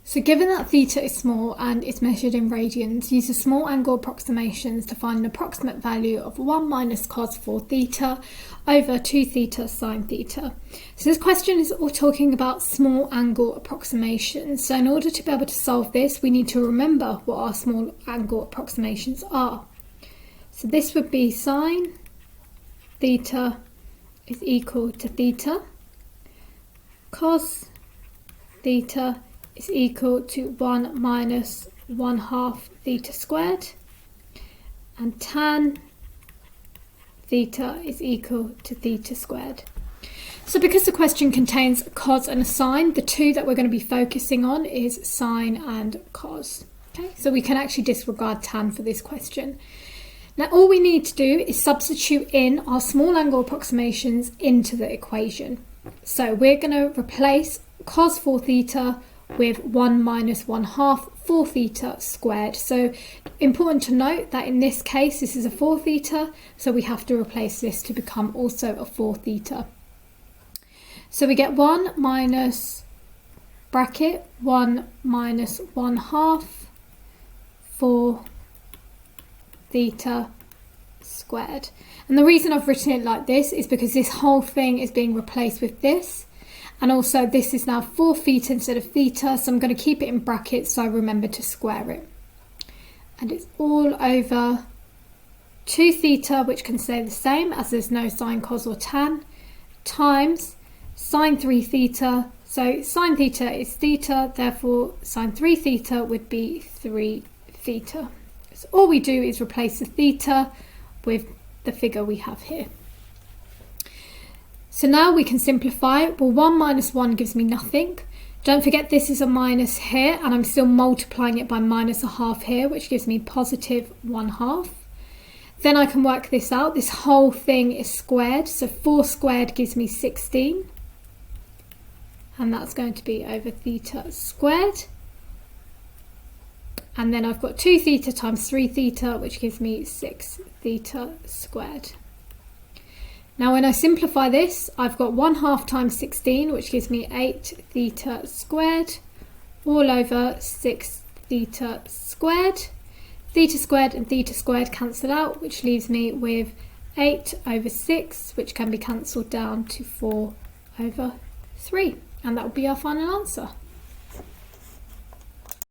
So given that theta is small and is measured in radians, use the small angle approximations to find an approximate value of 1 minus cos 4 theta over 2 theta sine theta. So this question is all talking about small angle approximations. So in order to be able to solve this, we need to remember what our small angle approximations are. So this would be sine theta is equal to theta, cos theta is equal to 1 minus 1/2 theta squared, and tan theta is equal to theta squared. So because the question contains a cos and a sine, the two that we're going to be focusing on is sine and cos. Okay, so we can actually disregard tan for this question. Now all we need to do is substitute in our small angle approximations into the equation. So we're going to replace cos 4 theta with 1 minus 1/2 4 theta squared. So important to note that in this case this is a 4 theta, so we have to replace this to become also a 4 theta. So we get 1 minus bracket 1 minus 1/2 4 theta squared. And the reason I've written it like this is because this whole thing is being replaced with this. And also this is now 4 theta instead of theta, so I'm going to keep it in brackets so I remember to square it. And it's all over 2 theta, which can stay the same as there's no sine, cos or tan, times sine 3 theta. So sine theta is theta, therefore sine 3 theta would be 3 theta. So all we do is replace the theta with the figure we have here. So now we can simplify. Well, 1 minus 1 gives me nothing. Don't forget this is a minus here, and I'm still multiplying it by minus 1/2 here, which gives me positive 1/2. Then I can work this out. This whole thing is squared, so 4 squared gives me 16. And that's going to be over theta squared. And then I've got 2 theta times 3 theta, which gives me 6 theta squared. Now when I simplify this, I've got 1/2 times 16, which gives me 8 theta squared, all over 6 theta squared. Theta squared and theta squared cancel out, which leaves me with 8 over 6, which can be cancelled down to 4 over 3. And that will be our final answer.